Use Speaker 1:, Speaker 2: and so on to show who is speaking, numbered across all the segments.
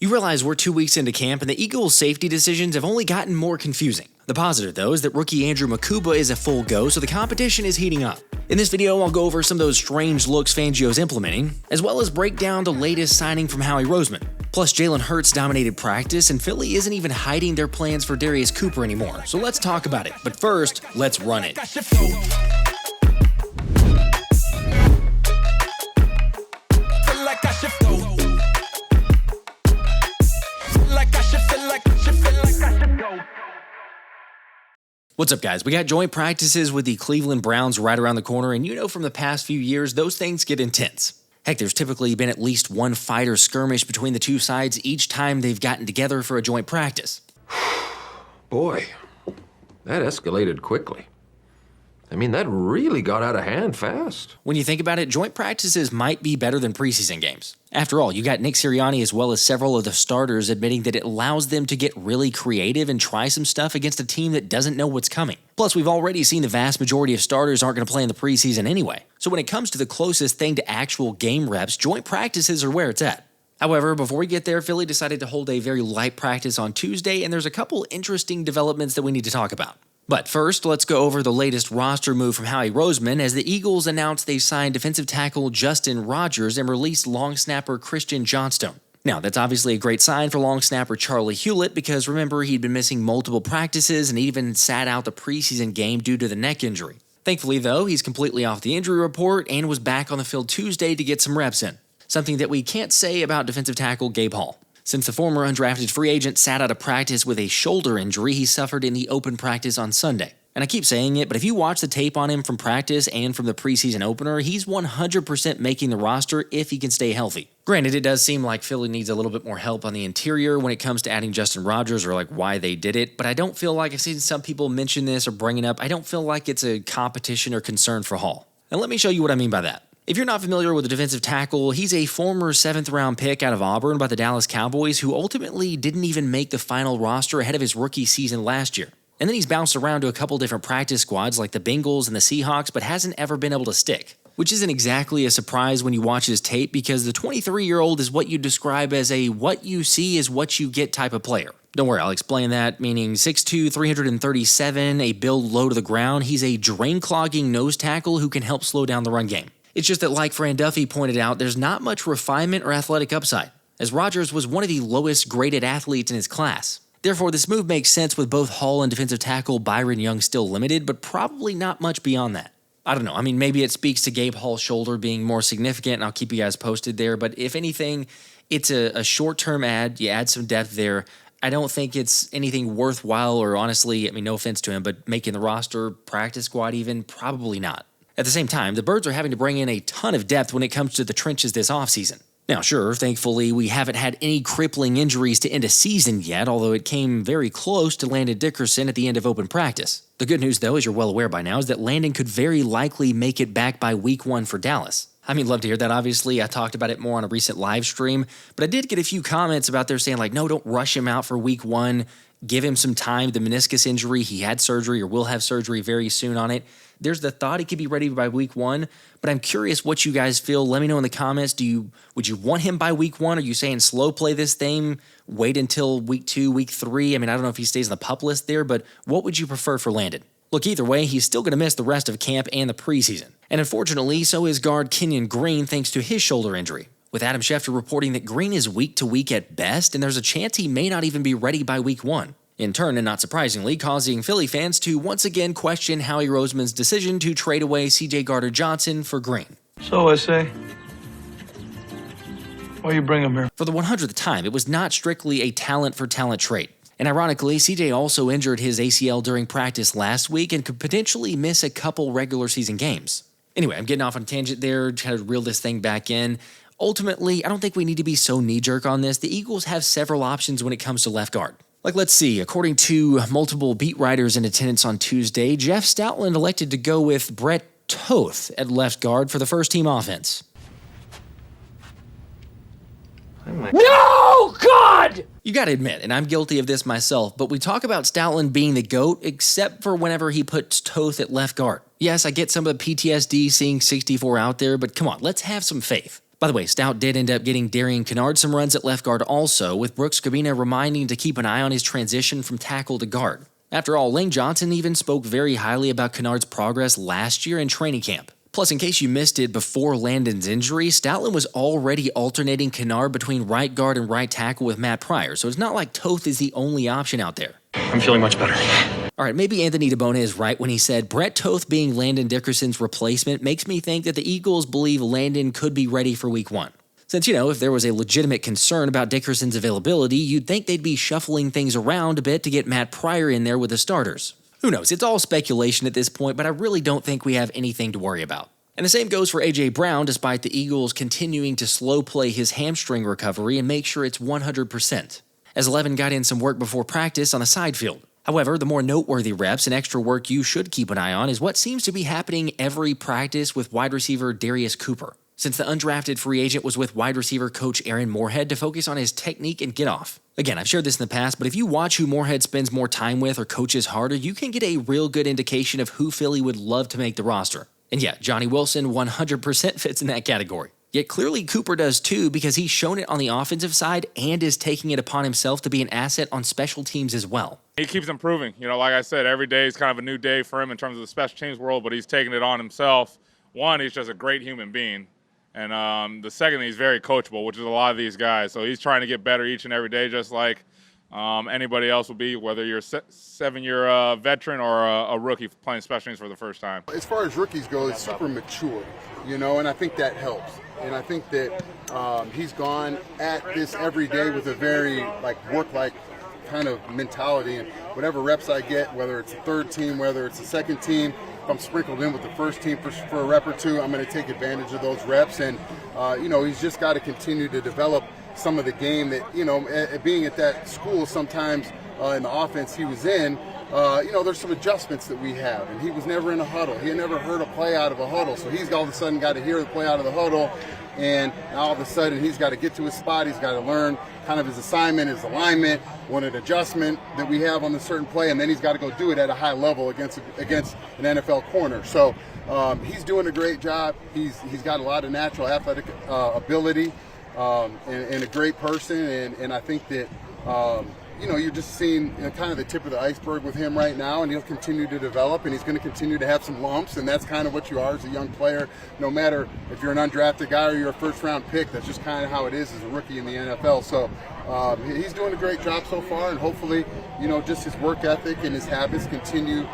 Speaker 1: You realize we're 2 weeks into camp and the Eagles' safety decisions have only gotten more confusing. The positive, though, is that rookie Andrew Mukuba is a full go, so the competition is heating up. In this video, I'll go over some of those strange looks Fangio's implementing, as well as break down the latest signing from Howie Roseman. Plus, Jalen Hurts dominated practice, and Philly isn't even hiding their plans for Darius Cooper anymore, so let's talk about it. But first, let's run it. What's up, guys? We got joint practices with the Cleveland Browns right around the corner, and you know from the past few years, those things get intense. Heck, there's typically been at least one fight or skirmish between the two sides each time they've gotten together for a joint practice.
Speaker 2: Boy, that escalated quickly. I mean, that really got out of hand fast.
Speaker 1: When you think about it, joint practices might be better than preseason games. After all, you got Nick Sirianni as well as several of the starters admitting that it allows them to get really creative and try some stuff against a team that doesn't know what's coming. Plus, we've already seen the vast majority of starters aren't going to play in the preseason anyway. So when it comes to the closest thing to actual game reps, joint practices are where it's at. However, before we get there, Philly decided to hold a very light practice on Tuesday, and there's a couple interesting developments that we need to talk about. But first, let's go over the latest roster move from Howie Roseman as the Eagles announced they signed defensive tackle Justin Rogers and released long snapper Christian Johnstone. Now, that's obviously a great sign for long snapper Charlie Hewlett because remember, he'd been missing multiple practices and even sat out the preseason game due to the neck injury. Thankfully, though, he's completely off the injury report and was back on the field Tuesday to get some reps in. Something that we can't say about defensive tackle Gabe Hall. Since the former undrafted free agent sat out of practice with a shoulder injury he suffered in the open practice on Sunday. And I keep saying it, but if you watch the tape on him from practice and from the preseason opener, he's 100% making the roster if he can stay healthy. Granted, it does seem like Philly needs a little bit more help on the interior when it comes to adding Justin Rogers or like why they did it, but I don't feel like I've seen some people mention this or bring it up. I don't feel like it's a competition or concern for Hall. And let me show you what I mean by that. If you're not familiar with the defensive tackle, he's a former 7th-round pick out of Auburn by the Dallas Cowboys who ultimately didn't even make the final roster ahead of his rookie season last year. And then he's bounced around to a couple different practice squads like the Bengals and the Seahawks, but hasn't ever been able to stick. Which isn't exactly a surprise when you watch his tape because the 23-year-old is what you describe as a what you see is what you get type of player. Don't worry, I'll explain that, meaning 6'2", 337, a build low to the ground, he's a drain-clogging nose tackle who can help slow down the run game. It's just that, like Fran Duffy pointed out, there's not much refinement or athletic upside, as Rogers was one of the lowest graded athletes in his class. Therefore, this move makes sense with both Hall and defensive tackle Byron Young still limited, but probably not much beyond that. I don't know, I mean, maybe it speaks to Gabe Hall's shoulder being more significant, and I'll keep you guys posted there, but if anything, it's a short-term add, you add some depth there. I don't think it's anything worthwhile, or honestly, I mean, no offense to him, but making the roster, practice squad even, probably not. At the same time, the Birds are having to bring in a ton of depth when it comes to the trenches this offseason. Now, sure, thankfully, we haven't had any crippling injuries to end a season yet, although it came very close to Landon Dickerson at the end of open practice. The good news, though, as you're well aware by now, is that Landon could very likely make it back by week 1 for Dallas. I mean, love to hear that, obviously. I talked about it more on a recent live stream, but I did get a few comments about there saying, like, no, don't rush him out for week 1. Give him some time. The meniscus injury, he had surgery or will have surgery very soon on it. There's the thought he could be ready by week 1, but I'm curious what you guys feel. Let me know in the comments. Would you want him by week 1? Are you saying slow play this thing, wait until week 2, week 3? I mean, I don't know if he stays on the PUP list there, but what would you prefer for Landon? Look, either way, he's still going to miss the rest of camp and the preseason. And unfortunately, so is guard Kenyon Green thanks to his shoulder injury, with Adam Schefter reporting that Green is week to week at best, and there's a chance he may not even be ready by week 1. In turn, and not surprisingly, causing Philly fans to once again question Howie Roseman's decision to trade away C.J. Gardner-Johnson for Green.
Speaker 3: So I say, why you bring him here?
Speaker 1: For the 100th time, it was not strictly a talent-for-talent trade. And ironically, C.J. also injured his ACL during practice last week and could potentially miss a couple regular season games. Anyway, I'm getting off on a tangent there, trying to reel this thing back in. Ultimately, I don't think we need to be so knee-jerk on this. The Eagles have several options when it comes to left guard. Like, let's see, according to multiple beat writers in attendance on Tuesday, Jeff Stoutland elected to go with Brett Toth at left guard for the first-team offense.
Speaker 4: No, God!
Speaker 1: You gotta admit, and I'm guilty of this myself, but we talk about Stoutland being the GOAT except for whenever he puts Toth at left guard. Yes, I get some of the PTSD seeing 64 out there, but come on, let's have some faith. By the way, Stout did end up getting Darian Kinnard some runs at left guard also, with Brooks Cabina reminding to keep an eye on his transition from tackle to guard. After all, Lane Johnson even spoke very highly about Kinnard's progress last year in training camp. Plus, in case you missed it, before Landon's injury, Stoutland was already alternating Kinnard between right guard and right tackle with Matt Pryor, so it's not like Toth is the only option out there.
Speaker 3: I'm feeling much better.
Speaker 1: All right, maybe Anthony DeBona is right when he said Brett Toth being Landon Dickerson's replacement makes me think that the Eagles believe Landon could be ready for Week 1. Since, if there was a legitimate concern about Dickerson's availability, you'd think they'd be shuffling things around a bit to get Matt Pryor in there with the starters. Who knows? It's all speculation at this point, but I really don't think we have anything to worry about. And the same goes for A.J. Brown, despite the Eagles continuing to slow play his hamstring recovery and make sure it's 100%. As 11 got in some work before practice on a side field. However, the more noteworthy reps and extra work you should keep an eye on is what seems to be happening every practice with wide receiver Darius Cooper, since the undrafted free agent was with wide receiver coach Aaron Moorhead to focus on his technique and get-off. Again, I've shared this in the past, but if you watch who Moorhead spends more time with or coaches harder, you can get a real good indication of who Philly would love to make the roster. And yeah, Johnny Wilson 100% fits in that category. Yet clearly Cooper does too, because he's shown it on the offensive side and is taking it upon himself to be an asset on special teams as well.
Speaker 4: He keeps improving. Like I said, every day is kind of a new day for him in terms of the special teams world, but he's taking it on himself. One, he's just a great human being. And the second, he's very coachable, which is a lot of these guys. So he's trying to get better each and every day, just like anybody else will be, whether you're a 7-year veteran or a rookie playing special teams for the first time.
Speaker 5: As far as rookies go, he's super mature, and I think that helps. And I think that he's gone at this every day with a very work-like kind of mentality. And whatever reps I get, whether it's a third team, whether it's a second team, if I'm sprinkled in with the first team for a rep or two, I'm going to take advantage of those reps. And, he's just got to continue to develop some of the game that, being at that school sometimes in the offense he was in, there's some adjustments that we have. And he was never in a huddle. He had never heard a play out of a huddle. So he's all of a sudden got to hear the play out of the huddle. And now all of a sudden he's got to get to his spot. He's got to learn kind of his assignment, his alignment, what an adjustment that we have on a certain play. And then he's got to go do it at a high level against an NFL corner. So he's doing a great job. He's got a lot of natural athletic ability and a great person. And I think that, you're just seeing kind of the tip of the iceberg with him right now, and he'll continue to develop, and he's going to continue to have some lumps, and that's kind of what you are as a young player. No matter if you're an undrafted guy or you're a first-round pick, that's just kind of how it is as a rookie in the NFL. So he's doing a great job so far, and hopefully, just his work ethic and his habits continue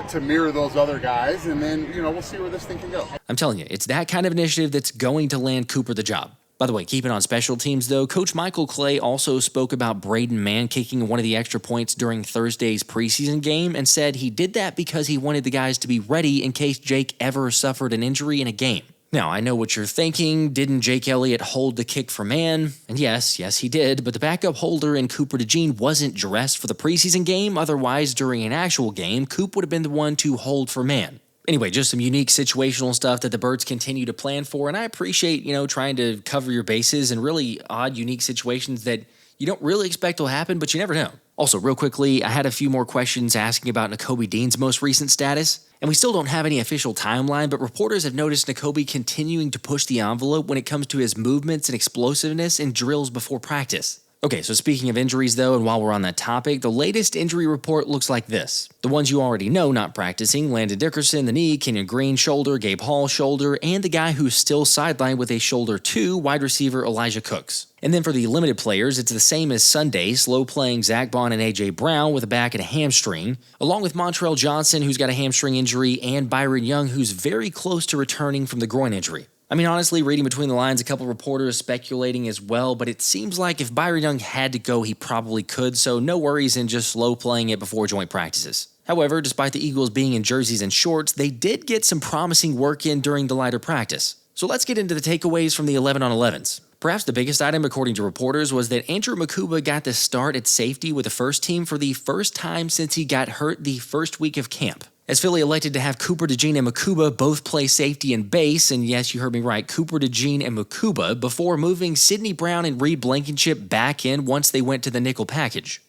Speaker 5: to mirror those other guys, and then, we'll see where this thing can go.
Speaker 1: I'm telling you, it's that kind of initiative that's going to land Cooper the job. By the way, keeping on special teams though, Coach Michael Clay also spoke about Braden Mann kicking one of the extra points during Thursday's preseason game and said he did that because he wanted the guys to be ready in case Jake ever suffered an injury in a game. Now, I know what you're thinking. Didn't Jake Elliott hold the kick for Mann? And yes, he did, but the backup holder in Cooper DeJean wasn't dressed for the preseason game. Otherwise, during an actual game, Coop would have been the one to hold for Mann. Anyway, just some unique situational stuff that the Birds continue to plan for, and I appreciate, trying to cover your bases in really odd, unique situations that you don't really expect will happen, but you never know. Also, real quickly, I had a few more questions asking about Nakobe Dean's most recent status, and we still don't have any official timeline, but reporters have noticed Nakobe continuing to push the envelope when it comes to his movements and explosiveness in drills before practice. Okay, so speaking of injuries though, and while we're on that topic, the latest injury report looks like this. The ones you already know not practicing: Landon Dickerson, the knee; Kenyon Green, shoulder; Gabe Hall, shoulder; and the guy who's still sidelined with a shoulder too, wide receiver Elijah Cooks. And then for the limited players, it's the same as Sunday, slow-playing Zach Bond and A.J. Brown with a back and a hamstring, along with Montrell Johnson, who's got a hamstring injury, and Byron Young, who's very close to returning from the groin injury. I mean, honestly, reading between the lines, a couple reporters speculating as well, but it seems like if Byron Young had to go, he probably could, so no worries in just slow playing it before joint practices. However, despite the Eagles being in jerseys and shorts, they did get some promising work in during the lighter practice. So let's get into the takeaways from the 11-on-11s. Perhaps the biggest item, according to reporters, was that Andrew Mukuba got the start at safety with the first team for the first time since he got hurt the first week of camp. As Philly elected to have Cooper DeJean and Mukuba both play safety and base, and yes, you heard me right, Cooper DeJean and Mukuba, before moving Sidney Brown and Reed Blankenship back in once they went to the nickel package.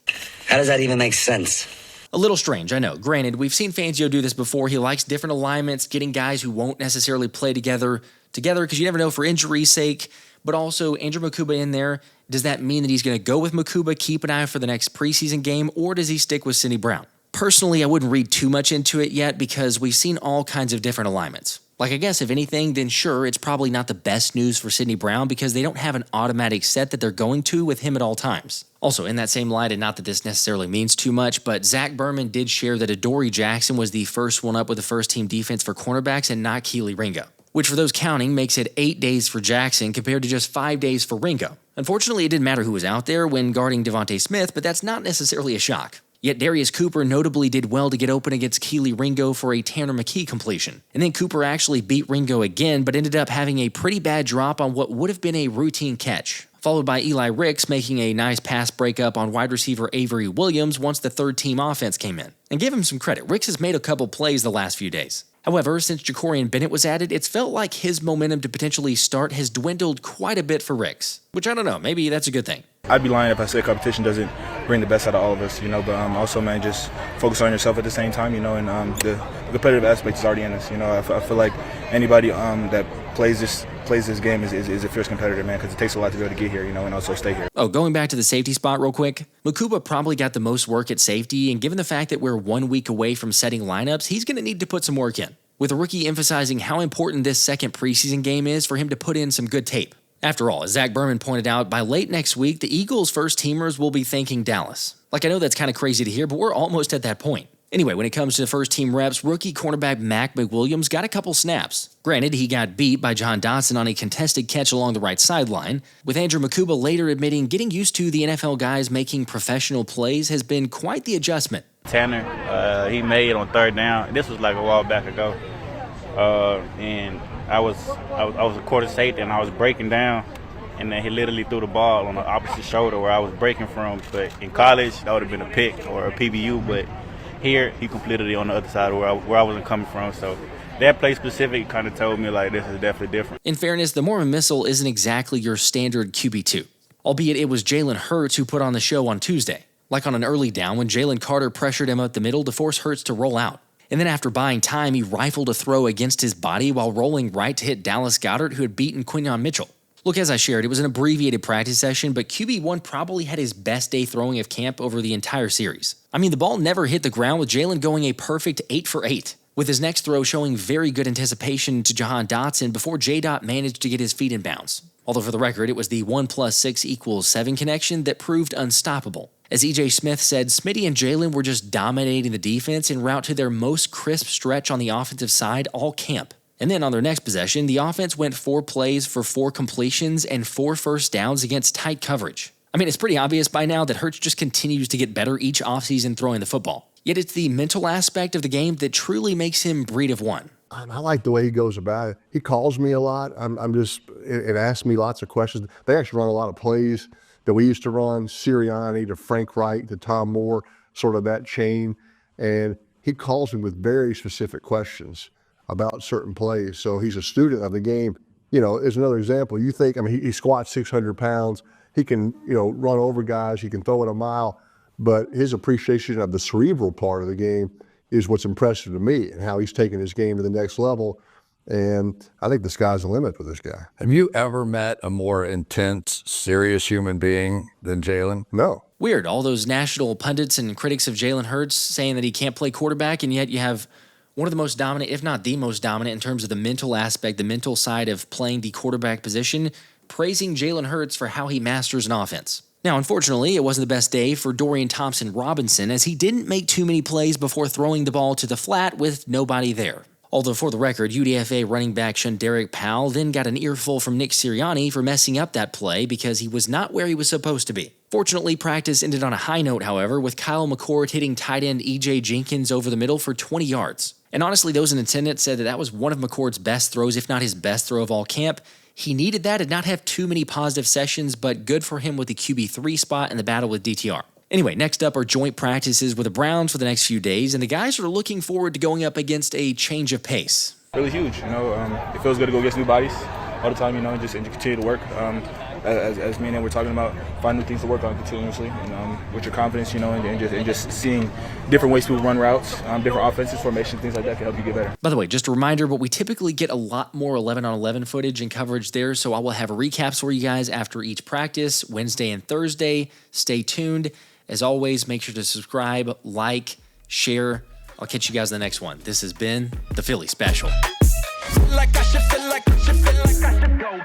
Speaker 6: How does that even make sense?
Speaker 1: A little strange, I know. Granted, we've seen Fangio do this before. He likes different alignments, getting guys who won't necessarily play together together because you never know for injury's sake, but also Andrew Mukuba in there. Does that mean that he's going to go with Mukuba, keep an eye for the next preseason game, or does he stick with Sidney Brown? Personally, I wouldn't read too much into it yet because we've seen all kinds of different alignments. Like, I guess if anything, then sure, it's probably not the best news for Sidney Brown because they don't have an automatic set that they're going to with him at all times. Also, in that same light, and not that this necessarily means too much, but Zach Berman did share that Adoree Jackson was the first one up with the first-team defense for cornerbacks and not Kelee Ringo, which for those counting makes it 8 days for Jackson compared to just 5 days for Ringo. Unfortunately, it didn't matter who was out there when guarding DeVonta Smith, but that's not necessarily a shock. Yet Darius Cooper notably did well to get open against Kelee Ringo for a Tanner McKee completion. And then Cooper actually beat Ringo again, but ended up having a pretty bad drop on what would have been a routine catch, followed by Eli Ricks making a nice pass breakup on wide receiver Avery Williams once the third-team offense came in. And give him some credit, Ricks has made a couple plays the last few days. However, since Jakorian Bennett was added, it's felt like his momentum to potentially start has dwindled quite a bit for Ricks, which I don't know, maybe that's a good thing.
Speaker 3: I'd be lying if I said competition doesn't bring the best out of all of us, but also, man, just focus on yourself at the same time, and the competitive aspect is already in us. I feel like anybody that plays this game is a fierce competitor, man, because it takes a lot to be able to get here, and also stay here.
Speaker 1: Oh, going back to the safety spot real quick, Mukuba probably got the most work at safety, and given the fact that we're 1 week away from setting lineups, he's going to need to put some work in, with a rookie emphasizing how important this second preseason game is for him to put in some good tape. After all, as Zach Berman pointed out, by late next week, the Eagles' first-teamers will be thanking Dallas. Like, I know that's kind of crazy to hear, but we're almost at that point. Anyway, when it comes to the first-team reps, rookie cornerback Mac McWilliams got a couple snaps. Granted, he got beat by Jahan Dotson on a contested catch along the right sideline, with Andrew Mukuba later admitting getting used to the NFL guys making professional plays has been quite the adjustment.
Speaker 7: Tanner, he made on third down. This was like a while back ago, and I was a quarter safety, and I was breaking down, and then he literally threw the ball on the opposite shoulder where I was breaking from. But in college, that would have been a pick or a PBU. But here, he completed it on the other side where I wasn't coming from. So that play specific kind of told me, like, this is definitely different.
Speaker 1: In fairness, the Mormon Missile isn't exactly your standard QB2, albeit it was Jalen Hurts who put on the show on Tuesday, like on an early down when Jalen Carter pressured him up the middle to force Hurts to roll out. And then after buying time, he rifled a throw against his body while rolling right to hit Dallas Goedert, who had beaten Quinyon Mitchell. Look, as I shared, it was an abbreviated practice session, but QB1 probably had his best day throwing of camp over the entire series. I mean, the ball never hit the ground, with Jalen going a perfect 8 for 8, with his next throw showing very good anticipation to Jahan Dotson before J-Dot managed to get his feet in bounds. Although for the record, it was the 1 + 6 = 7 connection that proved unstoppable. As E.J. Smith said, Smitty and Jalen were just dominating the defense en route to their most crisp stretch on the offensive side all camp. And then on their next possession, the offense went 4 plays for 4 completions and 4 first downs against tight coverage. I mean, it's pretty obvious by now that Hurts just continues to get better each offseason throwing the football. Yet it's the mental aspect of the game that truly makes him breed of one.
Speaker 8: I like the way he goes about it. He calls me a lot. It asks me lots of questions. They actually run a lot of plays that we used to run, Sirianni to Frank Wright to Tom Moore, sort of that chain. And he calls me with very specific questions about certain plays. So he's a student of the game. As another example, he squats 600 pounds. He can, run over guys. He can throw it a mile. But his appreciation of the cerebral part of the game is what's impressive to me, and how he's taken his game to the next level. And I think the sky's the limit for this guy.
Speaker 9: Have you ever met a more intense, serious human being than Jalen?
Speaker 8: No.
Speaker 1: Weird, all those national pundits and critics of Jalen Hurts saying that he can't play quarterback, and yet you have one of the most dominant, if not the most dominant, in terms of the mental aspect, the mental side of playing the quarterback position, praising Jalen Hurts for how he masters an offense. Now, unfortunately, it wasn't the best day for Dorian Thompson-Robinson, as he didn't make too many plays before throwing the ball to the flat with nobody there. Although, for the record, UDFA running back Shunderick Powell then got an earful from Nick Sirianni for messing up that play because he was not where he was supposed to be. Fortunately, practice ended on a high note, however, with Kyle McCord hitting tight end E.J. Jenkins over the middle for 20 yards. And honestly, those in attendance said that was one of McCord's best throws, if not his best throw of all camp. He needed that and not have too many positive sessions, but good for him with the QB3 spot in the battle with DTR. Anyway, next up are joint practices with the Browns for the next few days, and the guys are looking forward to going up against a change of pace.
Speaker 3: Really huge, it feels good to go against new bodies all the time, and just continue to work. as me and him were talking about, find new things to work on continuously, and with your confidence, and just seeing different ways people run routes, different offenses, formations, things like that can help you get better.
Speaker 1: By the way, just a reminder, but we typically get a lot more 11-on-11 footage and coverage there, so I will have recaps for you guys after each practice, Wednesday and Thursday. Stay tuned. As always, make sure to subscribe, like, share. I'll catch you guys in the next one. This has been the Philly Special.
Speaker 10: Like I should feel like I should go.